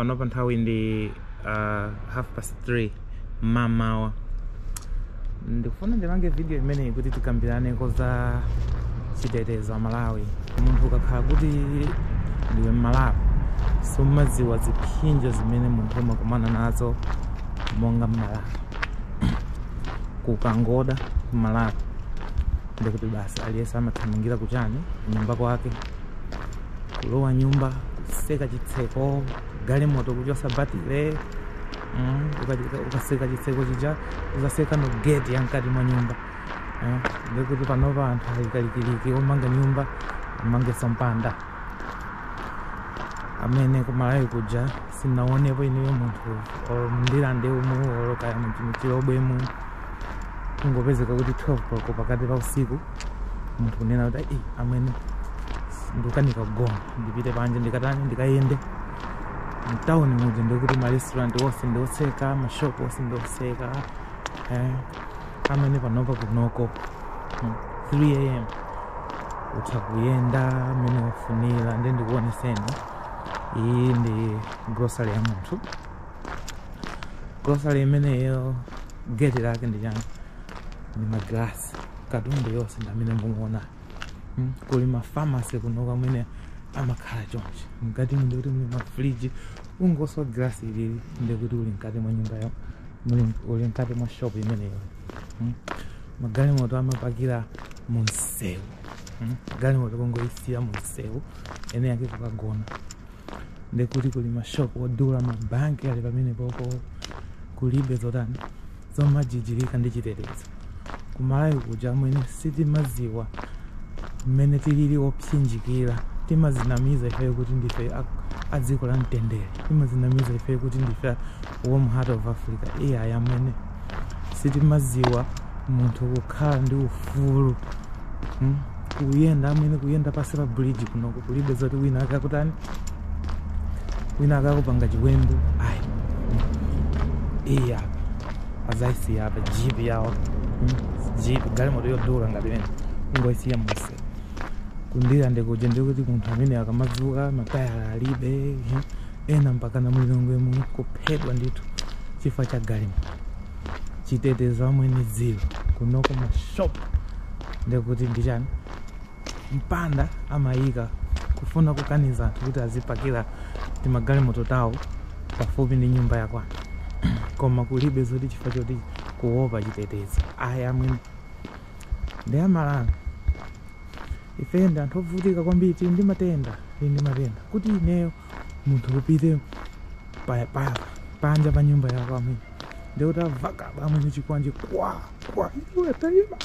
panopa nthawi ndi 3:30 mamawa. Ndikufuna ndipange video imeneyi kuti tikambiraneko za Chitetezo Malawi. Munthu ukakhala kuti ndiwe Malawi sumadziwa ziphinjo zimene munthu umakumana nazo monga Malawi. Kukangoda Malawi ndikuti basi aliyense amathamangira ku Chani nyumba kwake, kulowa nyumba, kuseka chitseko, galimoto kuchosa batile, ukaseka chitseko chija uzaseka no gate yankati mwa nyumba. Ndikuti panopa anthu alikalikiliki omanga nyumba amangeso mpanda. Amene ku Malawi kuja sinaonepo ineyo munthu ndilande umu olokaya mchilobwemu kungopezeka kuti 12 o'clock pakati pa usiku munthu kunena kuti amene ndikukanika kugona ndipite panje ndikayende mtawuni muja. Ndikuti ma restaurant wonse ndioseka, mashopu wonse ndioseka. Amene panopa kunoko 3 AM utha kuyenda amene wafunira. Ndi ndikuoneseni iyi ndi grocery ya munthu. Grocery imeneyo gate lake ndi chani, ndi magrasi, katundu yonse ndamene mumuona. Kuli mafamasi kunoka amene amakhala chonchi mkati ndikuti muli mafriji, ungoswa grasi ilili ndikuti uli mkati mwa nyumba yawo, uli mkati mwa shop imeneyo. Magalimoto amapakira munsewu, galimoto kongoisiya munsewu ene yake kukagona. Ndikuti kuli mashopu odula, mabanki ali pamene popo, kulibe zotani zomajijilika ndi Chitetezo. Ku Malawi kuja mwene sitimaziwa mmene tilili opsinjikira. Timazinamiza ife kuti ndife a dziko la Mtendere, timazinamiza ife kuti ndife warm heart of Africa. Iya amene sitimaziwa munthu kukhala ndi ufulu, kuyenda amene kuyenda pasi pa bridge kunoko kulibe zoti wina akakutani, wina akakupanga chiwembu. Iya azaisi apa jeep yawo, jeep galimoto yodula ngati mene ungoisiya munse. Kundira ndikuja ndikuti munthu amene akamadzuka matayala alibe, ena mpaka na mulilongwe mu kuphedwa ndithu chifukwa cha galimoto. Chitetezo amwene zero kunoko mashop ndikuti ndichani mpanda amayika kufuna kukaniza anthu kuti azipakira timagalimoto tawo pafupi ndi nyumba yakwana. Koma kulibe zoti chifukwa choti kuopa Chitetezo. Aya amwene ndi amalanga ife ndi anthu ovutika kwambiri, ndi matenda kuti ineyo munthu kupite panja pa nyumba yako amene ndikuti avakaba amene chikwanje kwa iwe tayima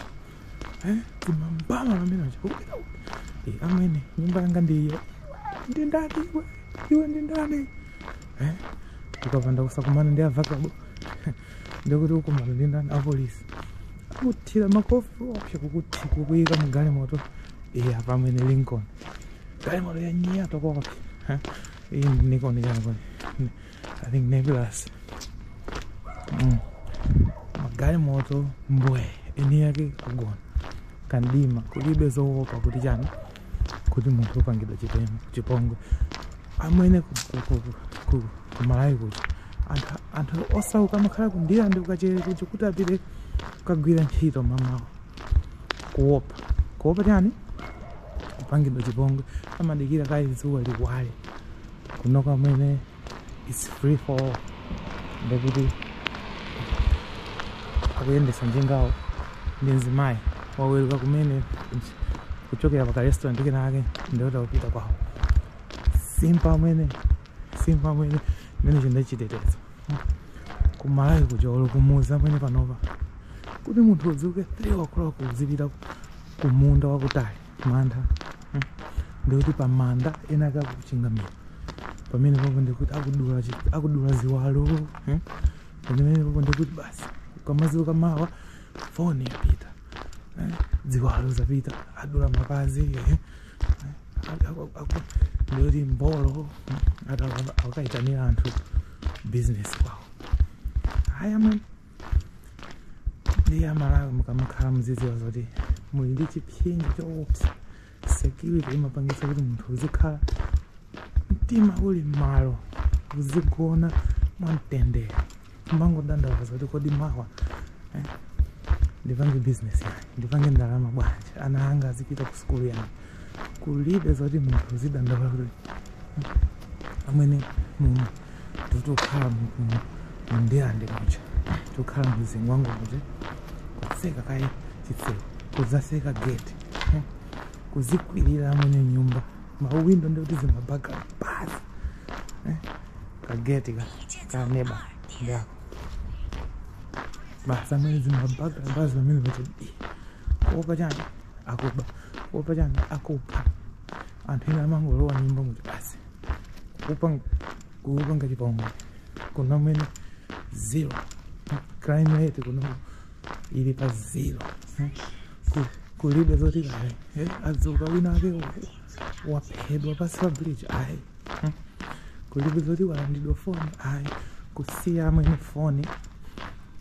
timambama amene achikupita amene nyumba yanga ndiyo, ndi ndani iwe ndi ndani? Ukapanda kusakumana ndi avakabo ndikuti ukumana ndi ndani? Apolisi akuthira makofi opsha kukuyika mu galimoto. Apa amene Lincoln galimoto yanyiyato kopi. Iyi ndi Nikon chani, I think Nebulous. Magalimoto mbwe eni yake kugona kandima, kulibe zoopa kuti chani, kuti munthu upangidwa chipongwe. Amwene ku Malawi kuti anthu osauka amakhala kundira ndi ukachere kuti apite kukagwira ntchito mamawa. Kuopa chani, kupangidwa chipongwe. Amadikira kaya dzuwa liwale kunoka amene is free for all. Ndikuti akuyendesa njingawo ndi mzimayi waweruka kumene kuchokera paka restaurant kenake ndikuti kupita kwawo. Simpa amene mene chinde Chitetezo. Ku Malawi kuja kumuza amene panopa kuti munthu udzuke 3 o'clock uzipita kumunda wakutali manda. Ndikuti pamanda ena akakuchingamira pamene popo ndikuti akudula ziwalo. Pamene popo ndikuti basi ukamazuka mawa foni yapita, ziwalo zapita, adula mapazi, ndikuti mbolo akaitanira anthu business kwawo. Aya mwe ndi Malawi mukamakhala muzidziwa zoti muli ndi chiphinjo choopsa. Security imapangisa kuti munthu uzikhala mtima uli m'malo uzigona Mtendere mango dandaza kuti kodi mawa ndipange business yani ndipange ndalama bwanji ana anga azipita ku school yani kulibe zoti munthu zidandaula kuti amene tukhala mndiyande kucha tukhala mzingo wangu kucha kuseka kaye chitseko kuzaseka gate kuzikwirira amene nyumba mawindo ndikuti zimabaga basi kageti ka neba ndako basi amene zimabaga basi amene kuti kuopa chani akuba kuopa chani akupa anthu ena amangolowa nyumba kuti basi kuupa ngachipongwe kuna amene zero crime rate kuno ili pa zero kulibe zoti kale adzuka wina ake waphedwa pasi pa bridge ayi kulibe zoti walandidwa foni ayi kusiya amwene foni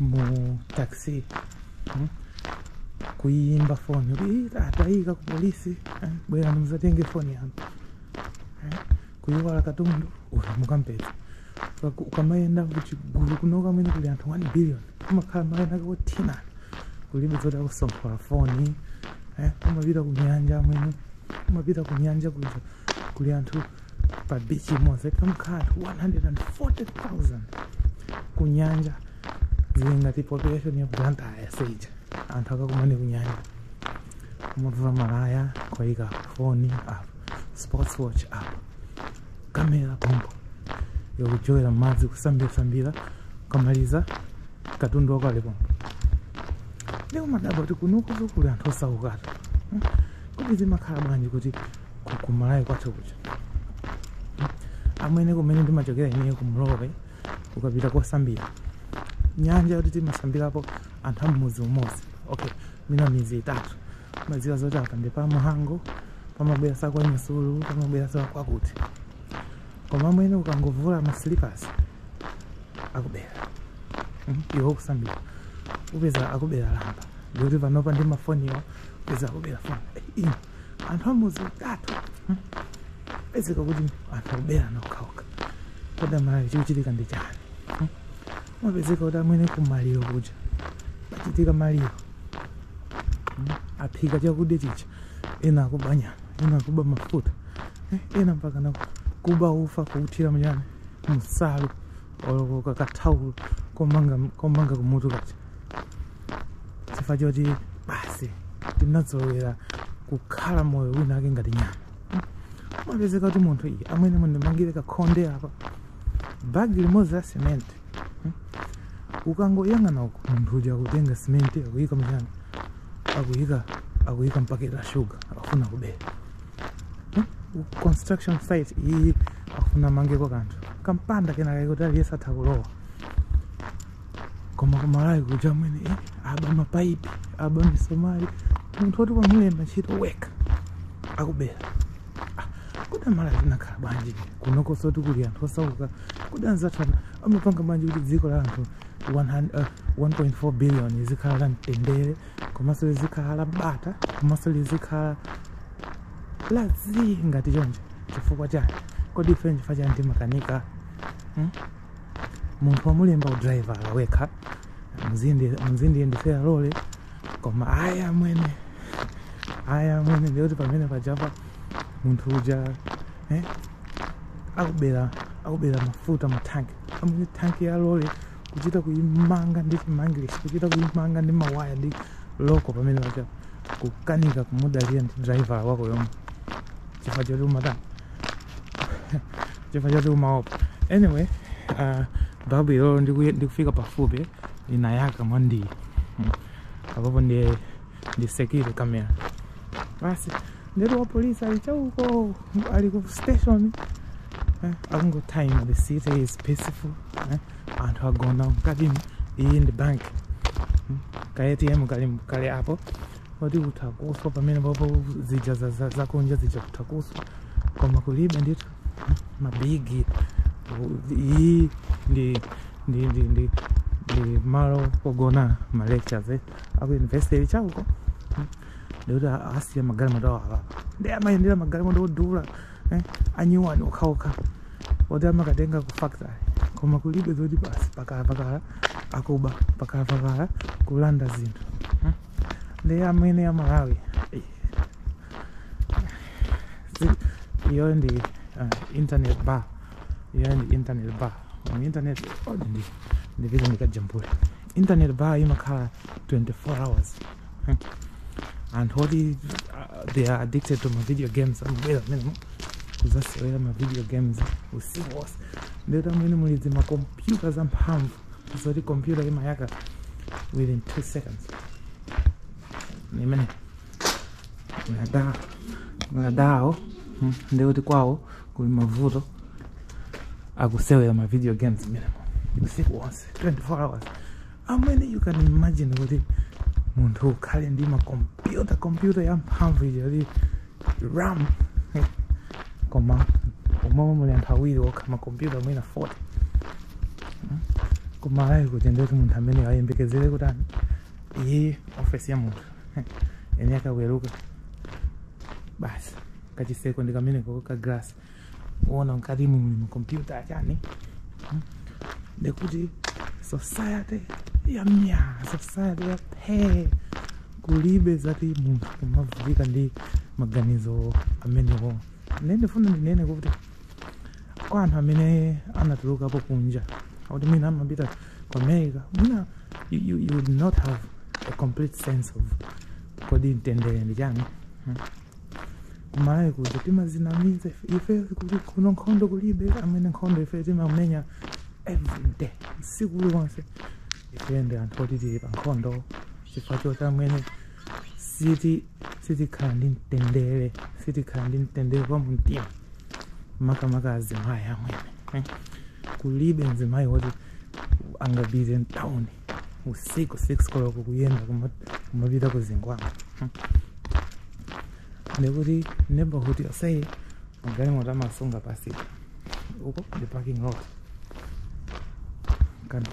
mu taxi kuyimba foni kuti atayika ku polisi bwera muzatenge foni yanu kuyiwala katundu mukampeza ukamayenda kuchigulu kunoka mwene kuli anthu 1 billion umakhala mayenda kawothina kulibe zoti akusomphola foni umapita kunyanja mwene umapita kunyanja kuja kuli anthu pa beach imodzi kamkhala 140,000 kunyanja zingati population ya Bata yaseja anthu akakumane kunyanja kumavula malaya kwayika foni apo sports watch apo kamera pompo yokujoyera madzi kusambira kamaliza katundu wako ali pompo leo madaba kuti kunuko kuli anthu osaukata kuti zimakhala bwanji kuti kumalawi kwathu kucha amwene kumene ndimachokera ineyo kumlowe ukapita kosambira nyanja kuti timasambirapo anthu amudzi umodzi okay mina mizi itatu maziwa zoti apa ndi pa Muhango pamabwera sakwa Nyasulu pamabwera sakwa Kuti koma amwene ukangovula maslippers akubera iwo kusambira upeza akubera lamba ndikuti panopa ndi mafoniyo upeza akubera foni anthu amudzi utatu pezeka kuti anthu akubera nokhaokha koda Malawi chikuchitika ndi chani mapezeka kuti amwene kumaliro kuja pachitika maliro aphika chakudya chicha ena akuba nyama ena akuba mafuta ena mpaka kuba ufa kuuthira mnyani msalu olokoka kathawulo komanga kumutu kacha chifukwa choti basi tinadzolowera kukhala moyo wina ake ngati nyama mapezeka kuti munthu iyi amwene mundimangire kakhonde apa bagi limodzi la simenti ukangoyang'ana uku munthu uja akutenga simenti akuyika mnyani akuyika mpaketi la sugar akufuna kubera construction site iyi akufuna mangeko kanthu kampanda kenaka kuti aliyese atha kulowa koma kumalawi kuja mwene aba mapaipi aba misomali munthu oti kwamulemba ntchito weka akubera kuda Malawi zinakhala bwanji kunokoso kuti kuli anthu osauka kuda nzathana amapanga bwanji kuti dziko la anthu 1.4 billion zikhala la Mtendere komanso zikhala la Bata komanso zikhala la ngati chonje chifukwa chani kodi ife chifukwa chani timakanika munthu wamulemba udriver wekha muzindiyendesera lole koma aya mwene ndikuti pamene pajapa munthu uja akubera mafuta mutanki amene tanki ya lole kuchita kuyimanga ndi chimangilishi kuchita kuyimanga ndi mawaya ndi loko pamene paja kukanika kumudalira ndi driver wako yomwe chifukwa choti umatani chifukwa choti umaopa anyway babu ilolo ndikufika pafupi inayaka mwandi apapo ndi sekire kamera basi ndeto wa polisi alichauko ali ku station akungo time the city is peaceful anthu agona mkati iyi ndi bank ka ATM kali apo kuti uthakuswa pamene papo zija zakunja zija kuthakuswa koma kulibe ndithu mabigi iyi ndi malo pogona ma lectures aku university ilichauko ndikuti asiya magalimoto awo ndi amayendera magalimoto odula anyuwani okhaokha oti amakatenga ku factory koma kulibe zoti basi pakala akuba pakala kulanda zinthu ndi amene ya Malawi iyo ndi internet bar on internet ndipita ndikajambula internet bar imakhala 24 hours and what they are addicted to my video games amabwera minimum kuzasewera ma video games usiku wose ndeta mwene mulizi ma computers amphamvu zoti computer imayaka within 2 seconds nimene mwadao ndekuti kwawo kuli mavuto akusewera ma video games minimum usiku wose 24 hours amene you can imagine kuti munthu ukhale ndi ma computer yamphamvu ijali RAM koma umama muli anthu awiri okha ma computer mwina 40 kumalawi kuti ndeti munthu amene ayembekezere kuti iyi office ya munthu ene akaweruka basi kachiseko ndikameneko ka glass uona mkati mu computer achani ndekuti society ya phe kulibe zati munthu kumavulika ndi maganizo amenewo ndifuna ndinene kuti kwa anthu amene anatulukapo kunja kuti mina amapita ku America mina you would not have a complete sense of kodi Mtendere ndi chani kumalawi kuti timazinamiza ife kuti kuno nkhondo kulibe amene nkhondo ife timamenya every day usiku uliwonse ife ndi anthu oti tili pa nkhondo chifukwa choti amene sitikhala ndi mtendere kwa mumtima makamaka azimayi amwene kulibe mzimayi woti angapite mtawuni usiku 6 koloko kuyenda kumapita kuzingwama ndikuti neighborhood yonse magalimoto amasunga pasi uko the parking lot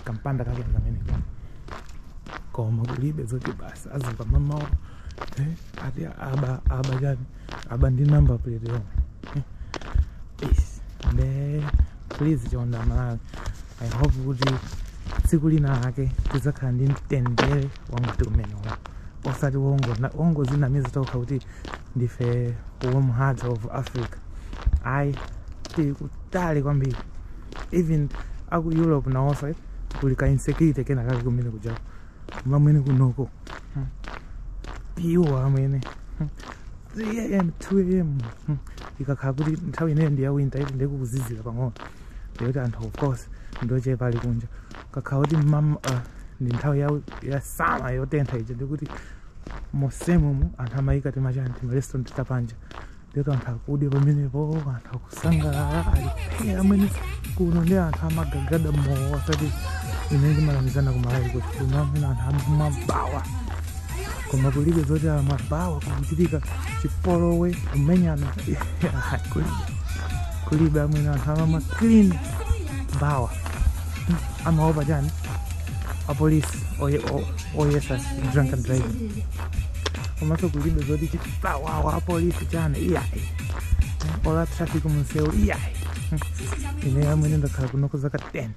kampanda kake kameneko koma kulibe zoti basi azimba mamawo ati aba ndi number plate yomwe please chonda Malawi I hope kuti tsiku lina ake tizakhala ndi mtendere wangati umenewo osati wongozinamiza tokha kuti ndife warm heart of Africa ayi tili kutali kwambiri even aku Europe nawonso kuli ka insecurity kena kake kumene kujapo mamwene kunoko piwa amwene 3 AM 2 AM ikakhala kuti nthawi ineyo ndi ya winter iti ndikukuzizira pang'ono ndikuti anthu of course ndochepa ali kunja kakhala kuti ndi nthawi ya summer yotentha ija ndikuti mosemumu anthu amayika timachani timarestaurant tapanja ndikuti anthu akudya pamenepo anthu akusangalala aliphera amwene kuno ndi anthu amagagada mowa osati ine ndimalamizana kumalawi kuti kuno amene anthu amabawa koma kulibe zoti amabawa kuchitika chipolowe kumenyana kulibe amwene anthu amama clean bawa amaopa chani apolisi oyesa drunk and driving komanso kulibe zoti chipawawa apolisi chani iyayi ola traffic munsewu iyayi ine amwene ndakhala kunoko zaka 10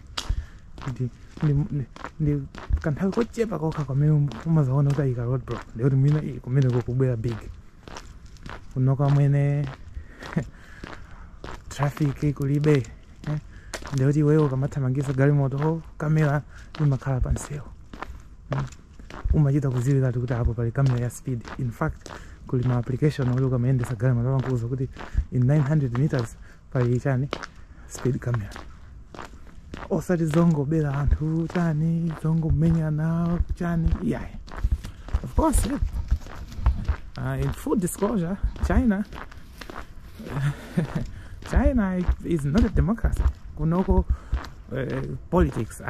ndi kanthawi kochepa kokha kwamene umazaona kuti ayika roadblock ndikuti mwina kumeneko kubwera big kunoko amwene traffic kulibe ndikuti iweyo ukamathamangisa galimoto kamera imakhala pansewu umachita kuziwira kuti apo pali kamera ya speed in fact kuli ma application uli ukamayendesa galimoto amankuuza kuti in 900 meters pali chani speed camera osati zongobera anthu chani zongomenyana chani yeah of course in full disclosure China is not a democracy kunoko politics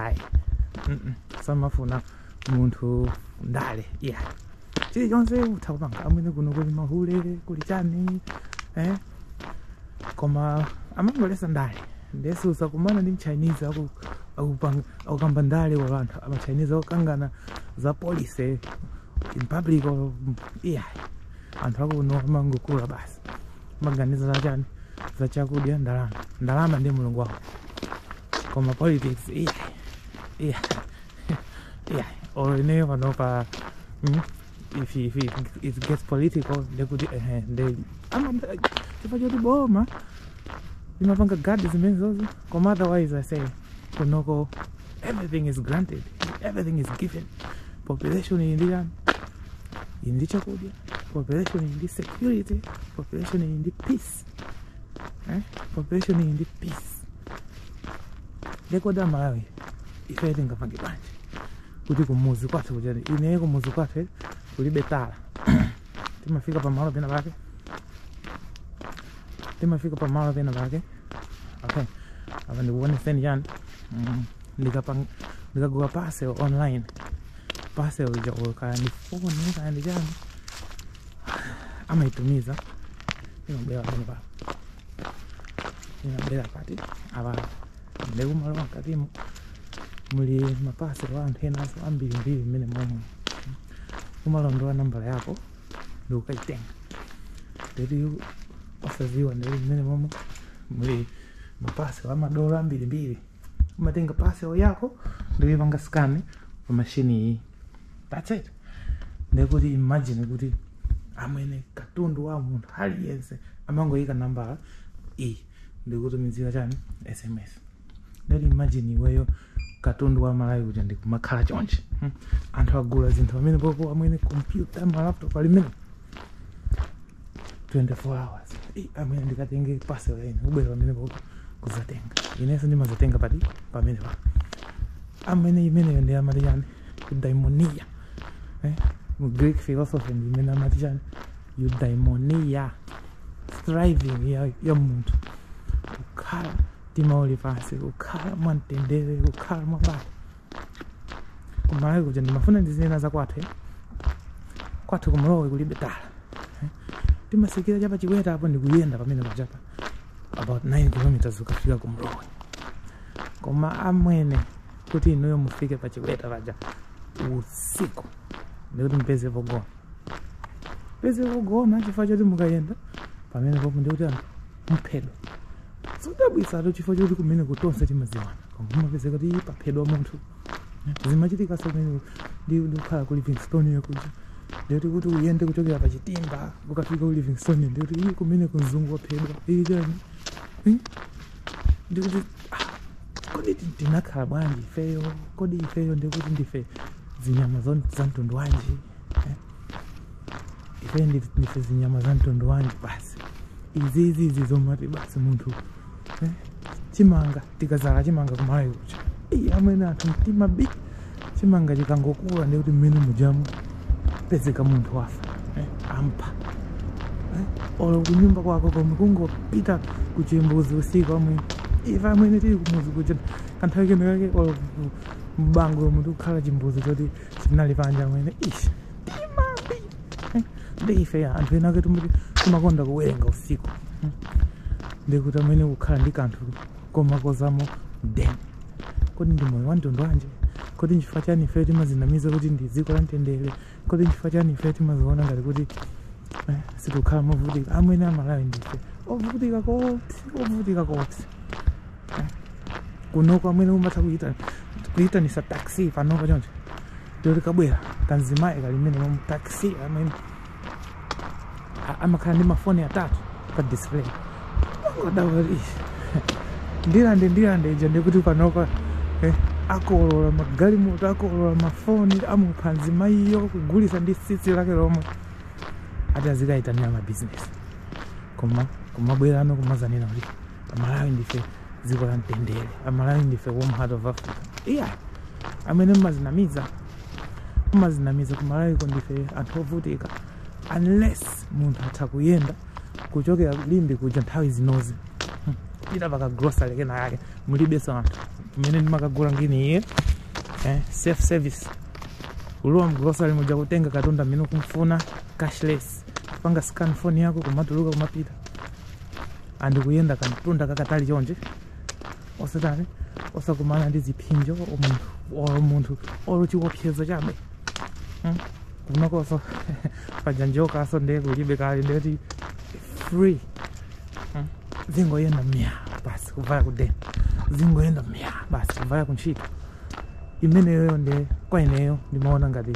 samafuna munthu ndale yeah chili chonse uthakupanga amwene kuno kuli mahule kuli chani koma amangolesa ndale ndesusa kumana ndi mchinese akukamba ndale wa anthu amachinese akukangana za police in public yeah anthu akuno amangokula basi maganiza chani za chakudya ndalama ndi mulungu wako. Koma politics yeah or ineyo panopa if it gets political they could chifukwa choti boma limapanga gadi zimene zozo. Koma otherwise I say kunoko everything is granted, everything is given. Population indi chakudya, population indi security, population indi peace, population indi peace. Lekoda Malawi ife tingapange banje kuti kumuzi kwathu kujani ine kumuzi kwathu kulibe tala. Timafika pa malo pena pake, okay, apa ndikuone send yani ndikagula parcel online, parcel ija ukaya ni phone kandi jani amaitumiza inobera pano pa inabera pati aba ndikumalo wakati muli mapasel anthu enaso ambirimbiri mmene momwe umalondola nambala yako ndikukaitenga ndeti osaziwa ndeti mmene momwe muli mapasel amadola ambirimbiri. Umatenga parcel yako ndikuipanga scan pa machine iyi. That's it. Ndikuti imagine kuti amene katundu wa munthu aliyense amangoyika nambala iyi ndikutumizira chani SMS. Ndeti imagine iweyo katundu wa Malawi kuti ndikumakhala chonje. Anthu agula zinthu amene popo amene computer ma laptop ali mene 24 hours. Amene ndikatenge parcel ine ubwera amene popo kuzatenga. Ineso ndimazatenga pati pamene pa. Amene imene ndi amati chani eudaimonia. Mu Greek philosophy imene amati chani eudaimonia, striving ya munthu kukhala mtima uli pansi, kukhala mwamtendere, kukhala mwabata. Kumalawi kuja ndimafuna ndizinena za kwathu kumalowe kulibe tala. Timasikira chapa chiweta apo ndikuyenda pamene pachapa about 9 kilometers ukafika kumalowe. Koma amwene kuti inuyo mufike pa chiweta paja usiku ndikuti mpeze pogona. Peze pogona chifukwa choti mukayenda pamene popo ndikuti mphedwa. Sudabwisa to chifukwa choti kumene kutonse timaziwana. Koma mumapeze kuti paphedwa munthu. Zimachitika somene ndikukhala ku Livingstone yakuja. Ndikuti kuti uyende kuchokera pa Chitimba ukafika ku Livingstone ndikuti iyi kumene kunzungu waphedwa. Iyi chani? Ndikuti kodi tinakhala bwanji ifeyo? Kodi ifeyo ndikuti ndife zinyama za mtundu wanji? Ife ndife zinyama za mtundu wanji basi. Izi zomati basi munthu chimanga tikazala chimanga kumalawi kucha amene anthu mtima bi chimanga chikangokula ndikuti mmene mujamu pezeka munthu wafa ampa olo kunyumba kwako koma kungopita kuchimbuzi usiku amwene ife amwene tili kumuzi kucha kanthawi kenekake olo mbango munthu kukhala chimbuzi choti chinali panja amwene ishi timabi ndi ife anthu enake timakonda kuwerenga usiku ndikuti amene kukhala ndi kanthu koma kozamo den. Kodi ndi moyo wa mtundu wanji? Kodi nchifukwa chani ife timazinamiza kuti ndi dziko la mtendere? Kodi nchifukwa chani ife timaziona ngati kuti sitikukhala movutika? Amwene amalawi ndife ovutika koti kunoko amwene umatha kuyitanisa taxi panopa chonje ndikuti kabwera kanzimayi kalimene mu taxi amene amakhala ndi mafoni atatu pa display. Ngodawali ndilande ija ndikuti panopa akolola magalimoto, akolola mafoni, amupha nzimayiyo kugulisa ndi tsitsi lake lomwe ati azikayitanira mabizinesi. Koma bwera ano kumazanena kuti Malawi ndife dziko la mtendere, Malawi ndife warm heart of Africa. Amene mumazinamiza kumalawi ndife anthu ovutika unless munthu atha kuyenda kuchokera Limbi kuja nthawi zinozi ita paka grocery kena yake mulibeso anthu kumene ndimakagula ngini iye self service ulowa mgrocery muja kutenga katundu amene kumfuna cashless panga scan phone yako kumatuluka kumapita andi kuyenda katunda kakatali chonje osatani osakumana ndi ziphinjo munthu chiopsezo chabe kunokoso pajanjoka so ndekulibe kali ndeti free zingoyenda mya basi kuvaya kudeni, zingoyenda mya basi kuvaya kuntchito. Imeneyo ndi kwa ineyo ndimaona ngati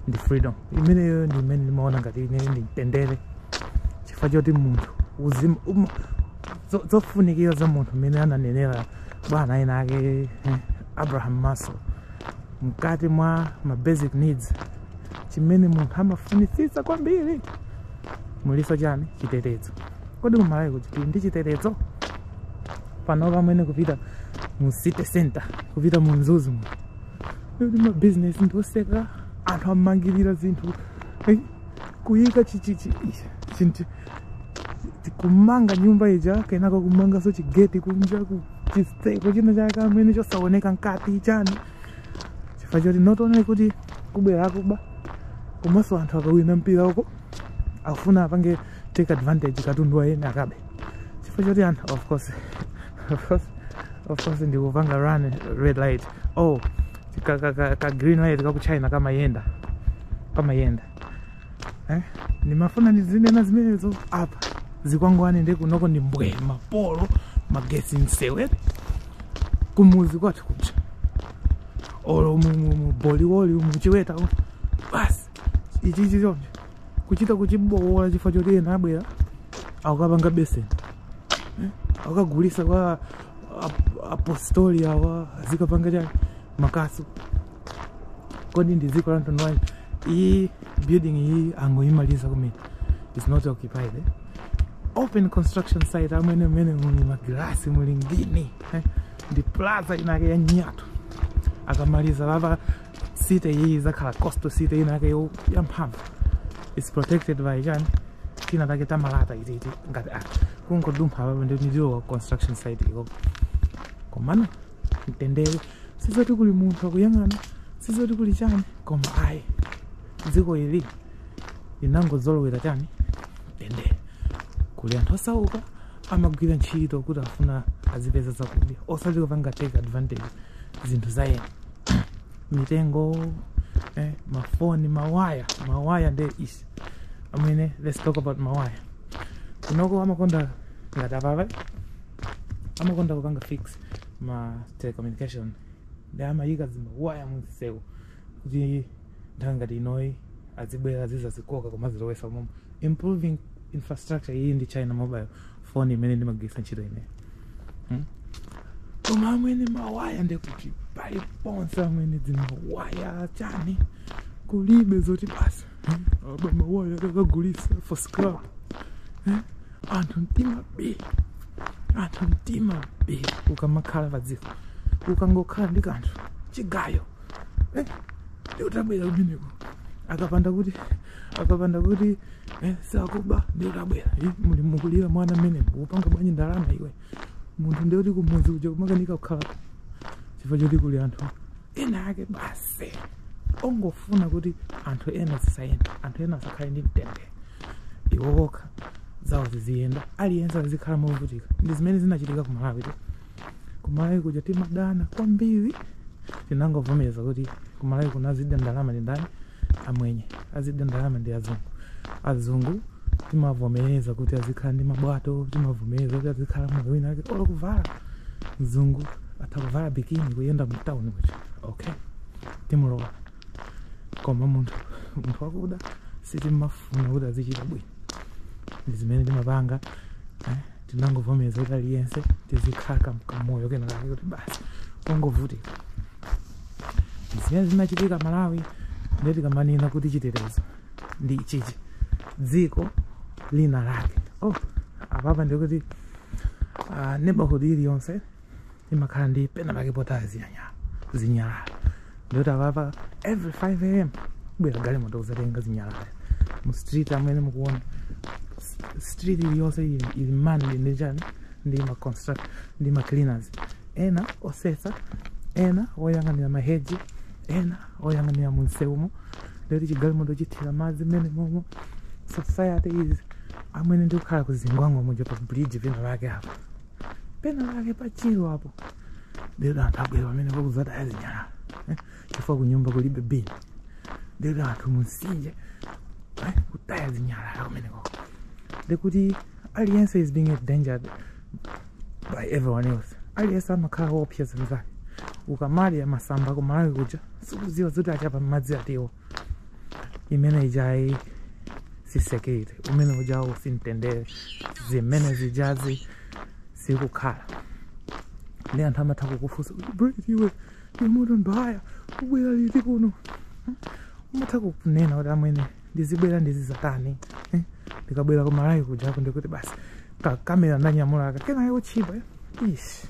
ndi freedom. Imeneyo ndi imene ndimaona ngati ineyo ndi mtendere, chifukwa choti munthu zofunikira za munthu amene ananenera bwana ena ake Abraham Maslow, mkati mwa ma basic needs chimene munthu amafunitsitsa kwambiri muliso chani? Chitetezo. Kodi kumalawi kuti ndi chitetezo pano pamene kupita mu city center, kupita mu mzuzu ndi ma business ndoseka, anthu amangirira zinthu kuyika kumanga nyumba ija kenako kumanga so chigeti kunja chiseko china chake amene chosaoneka nkati chani, chifukwa choti not only kuti kubwera akuba komanso anthu akawina mpira uko afuna apange take advantage katundu wa ene akabe, chifukwa choti anthu of course ndikupanga run red light, ka green light kaku China kamayenda nimafuna ndizinena zimenezo apa zikwangwane ndi kunoko ndi mbwe mapolo magesi msewe kumuzi kwathu kucha olo mu boliwoli muchiweta basi ichi chonje kuchita kuchibowola chifukwa choti ena abwera akapanga beseni akagulisa kwa apostoli awa zikapanga chani makasu. Kodi ndi ziko la mtondwani iyi building iyi angoimaliza kumene is not occupied open construction site amene muli magilasi muli ngini ndi plaza inake ya Nyatu. Akamaliza lava city iyi zakhala coastal city inake ya mphamvu, is protected by chani tina take tamalata ititi ngati kungodumpha apapo ndiyo construction site iko. Komano mtendere sizoti kuli munthu akuyang'ana, sizoti kuli chani, koma ayi dziko ili linangozolowera chani mtendere. Kuli anthu osauka amagwira ntchito kuti afuna azipeza zakudya, osati kupanga take advantage zinthu za ena mitengo mafoni mawaya ndi isi amene. Let's talk about mawaya. Kunoko amakonda ngati apapa amakonda kupanga fix ma telecommunication ndi amayika zimawaya mumsewu kuti nthawi ngati inoyi azibwera zizazikoka koma zilowesa momo. Improving infrastructure iyi ndi China mobile phone imene ndimagwisa ntchito ineyo. Koma amene mawaya ndikuti pali ponse amene zimawaya chani kulibe zoti basi aba mawaya akagulisa for scrap. Anthu mtima be ukamakhala padziko ukangokhala ndi kanthu chigayo ndiutabwera kumeneko akapanda kuti sakuba ndiutabwera muli mukulira mwana mmene upanga bwanyi ndalama iwe munthu ndiuti kumuzi uja kumakanika kukhala chifukwa choti kuli anthu ena ake basi ongofuna kuti anthu ena zisayenda, anthu ena asakhale ndi mtendere, iwo okha zawo ziziyenda, aliyense azikhala movutika. Ndi zimene zinachitika ku Malawi. Ku Malawi kuja timadana kwambiri, tinangovomeza kuti ku Malawi kuna azidya ndalama ndi ndani? Amwenye. Azidya ndalama ndi azungu timavomereza kuti azikhala ndi mabwato, timavomereza kuti azikhala mwawina ake olo kuvala mzungu atakuvala bikini kuyenda mu town kuja. Okay, timulowa. Koma munthu wakuda sitimafuna kuti azichita bwino. Ndi zimene timapanga tinangovomeza kuti aliyense tizikhala kamoyo kena kake kuti basi ongovutika. Zimene zinachitika Malawi ndeti kamanena kuti chitetezo ndi chichi dziko lina lake. Apapa ndikuti neighborhood iliyonse imakhala ndi pena pake pota zinyalala. Ndikuti apapa every 5 AM bwera galimoto kuzatenga zinyalala mu street amene mukuona. Street iliyonse ili manned ndi chani ndi ma construct ndi ma cleaners, ena osetsa, ena oyang'anira maheji, ena oyang'anira munsewumo. Ndikuti chigalimoto chithira madzi mmene momwe society is amene ndikukhala kuzingwangwa muja pa bridge pena lake apo pena lake pachiro apo. Ndikuti anthu abwera pamene pakuzataya zinyalala chifukwa kunyumba kulibe bini. Ndikuti anthu munsinje kutaya zinyalala kumeneko. Ndikuti aliyense is being endangered by everyone else. Aliyense amakhala woopseza mzake. Ukamalira masamba ku Malawi kuja sukuziwa zoti achapa madzi atiwo. Imene ijayi sisekete. Umene ujawo simtendere. Zimene zijazi sikukhala. Ndi anthu amatha kukufunsa Brit iwe munthu mbaya ubwera liti kuno. Umatha kunena kuti amwene ndizibwera ndizizatani. Ndikabwera ku Malawi kujako ndikuti basi kamera ndanyamula kena yochipa ish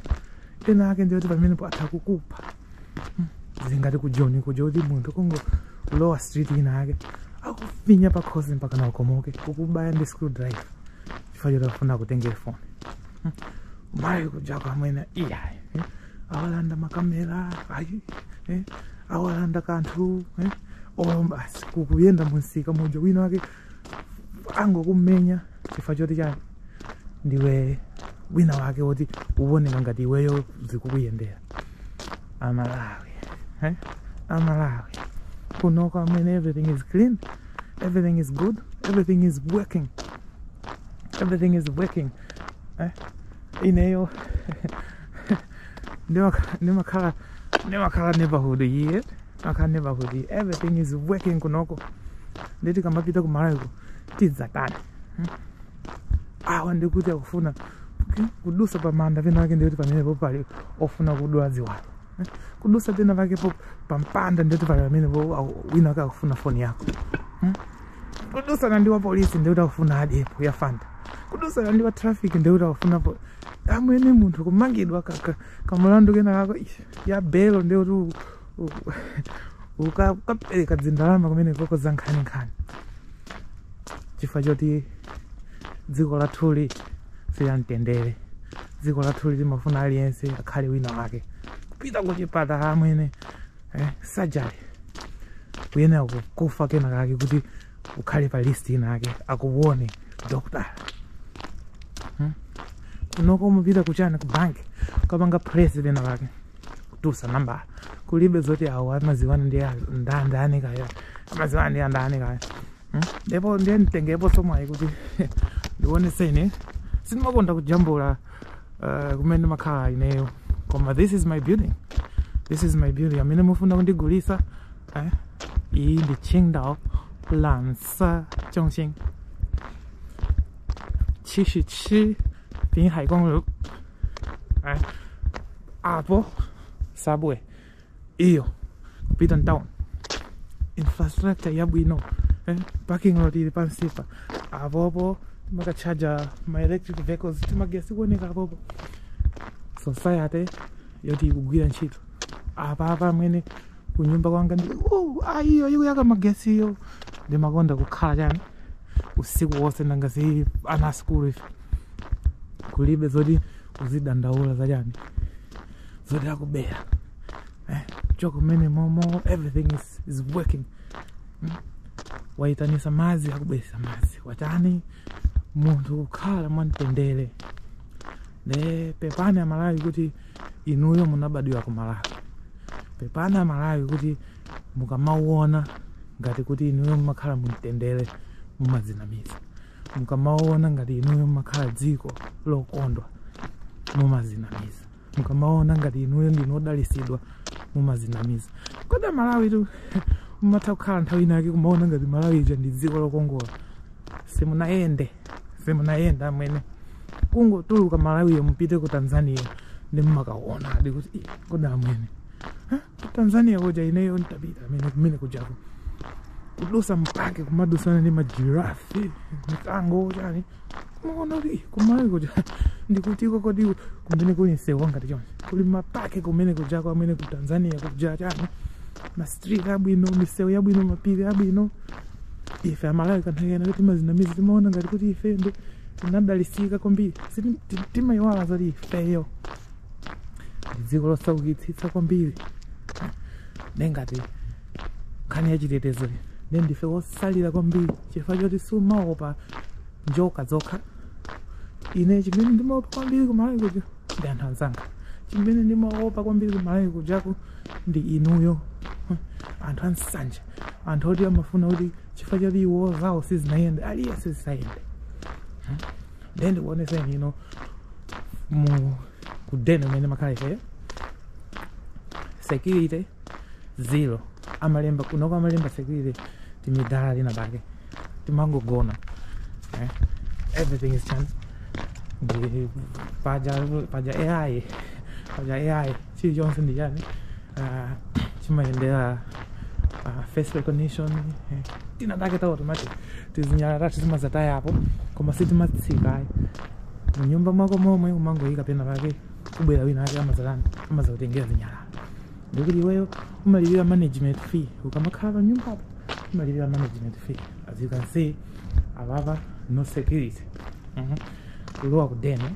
kena ake ndiyo pamene atha kukupha zingati kujoni kujoti munthu kungo lower street inake akufinya pakhosi mpaka na ukomoke kukubaya ndi screwdriver chifukwa chofuna kutengera phone Malawi kujako amwene iyayi awalanda makamera ayi awalanda kanthu basi kukuyenda munsika muja wina wake angokumenya chifukwa choti chani ndiwe wina wake woti uwoneka ngati iweyo zikukuyendera. Amalawi Amalawi kunoko amene everything is clean, everything is good, everything is working, everything is working. Ineyo ndimakhala neighborhood here, makhala neighborhood, everything is working kunoko. Ndeti kamapita ku Malawi tizatani awa ndikuti akufuna kudusa pamanda vena wake ndikuti pamenepo pali ofuna kudula ziwalo kudusa tena vake po pampanda ndikuti pali pamenepo wina wake akufuna phone yako kudusa na ndiwa polisi ndikuti akufuna adepo ya fanta kudusa na ndiwa traffic ndikuti akufuna po amwene munthu kumangidwa kamulandu kena kako ya belo ndikuti ukapereka dzindalama kumene koko za nkhani chifukwa choti dziko lathuli silamtendere. Dziko lathuli limafuna aliyense akhale wina wake kupita kuchipatala amwene surgery kuyenera kufa kena kake kuti ukhale pa list inake akuone doctor. Kunoko umapita kuchana ku bank ukapanga president wake kutusa namba kulibe zoti awo amaziwana ndi ndani kaya amaziwana ndi ndani kaya ndipo ndiye nditengepo somwayi kuti ndioneseni sindimakonda kujambula kumene makhala ineyo koma this is my building amene mufuna kundigulisa iyi ndi Qingdao Lansa Zhongxing 77滨海公路apo subway iyo kupita town infrastructure yabwino parking lot ili pansipa apopo makachaja my electric vehicles timagesi kuoneka apopo society yoti ikugwira ntchito apa mwene kunyumba kwanga ndi ayiyo ikuyaka magesi iyo ndimakonda kukhala chani usiku wonse nangasi ana school ife kulibe zoti uzidandaula za chani zoti akubera choko mene momo everything is working waitanisa mazi akubesa mazi watani munthu kukhala mwamtendere ne pepani ya Malawi kuti inuyo munabadwa ku Malawi pepani ya Malawi kuti mukamauona ngati kuti inuyo mumakhala mumtendere mumazinamiza mukamaona ngati inuyo mumakhala dziko lokondwa mumazinamiza mukamaona ngati inuyo ndinodalisidwa mumazinamiza kodi Malawi tu mumatha kukhala nthawi inake kumaona ngati Malawi ija ndi dziko lokongola simunayenda amwene kungotuluka Malawi mupite ku Tanzania ndi mmakaona adi kuti kodi amwene ku Tanzania kuja ineyo ntapita amene kumene kujako kudusa mpake kumadusana ndi majirafi mitango chani muona kuti kumalawi kuja ndikutiko kodi kumene kuli nsewu ngati chonse kuli mapake kumene kujako amene ku Tanzania kuja chani ma street abwino misewu yabwino mapiri abwino ife Malawi kanthekena kuti mazinamizi timaona ngati kuti ife ndi tinadalisika kwambiri timayiwala zoti ifeyo dziko losaukitsitsa kwambiri nengati nkhani ya chitetezo ndife wosalira kwambiri chifukwa choti sumaopa njoka zokha ine chimene ndimaopa kwambiri kumalawi kuja ndi anthu anzanga chimene ndimaopa kwambiri kumalawi kujako ndi inuyo anthu ansanje anthu oti amafuna kuti chifukwa choti iwo zawo sizinayende aliyense zisayende then ndikuoneseni kudena umene makhala ifeyo security 0 amalemba kunoko amalemba security timidala lina bake timangogona everything is chance paja AI chili chonse ndi chani chimayendera face recognition tina take ta automatic tizinyala tizimazataya hapo koma sitimatsika mnyumba mwako momwe umangoyika pena pake kubwera wina ake amazakutengera zinyala ndikuti iweyo umalipira management fee ukamakhala nyumba hapo umalipira management fee. As you can see ababa no security kulowa kudena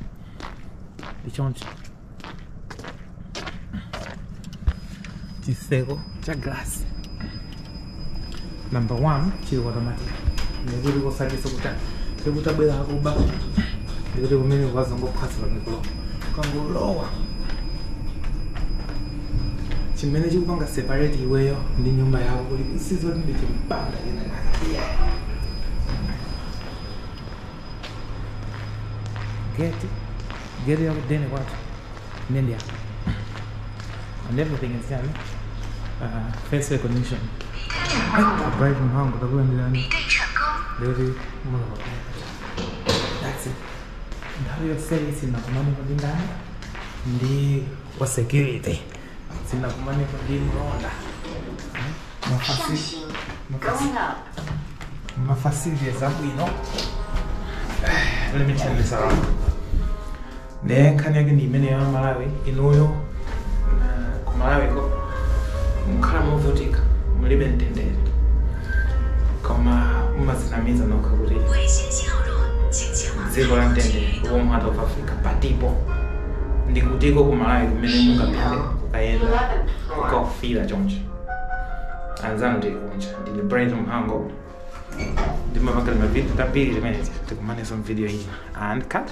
ndichonchi chiseko cha glass number 1 chili automatic ndikuti kusakisa kuti abwera akuba ndikuti kumene kwazongophwasira ndikulowa ukangulowa chimene chikupanga separate iweyo ndi nyumba yako kuti sizoti ndi chimpanda get it kudene kwacho nende yako and everything is done face recognition right from home kutakuwa ndani ndikuti that's it ndawo yoseli sinakumani kwa ndani ndi wa security sinakumani kwa ndi mronda mafasili example let me turn this around. Then can you give me a Malawi in oil? Malawi go. Mukama votika. Mulibe Mtendere. Kama Sitamiziwa no kaburi. Ziko la Mtendere. Uwo mwana of Africa. Patipo. Ndikutiko ku Malawi kumene mungapite kayenda ukafila chonje. Anzano ndikunja. Ndilibrate mhango. Ndimapanga mavideo tambiri zimenezi. Tikumane some video hii. And cut.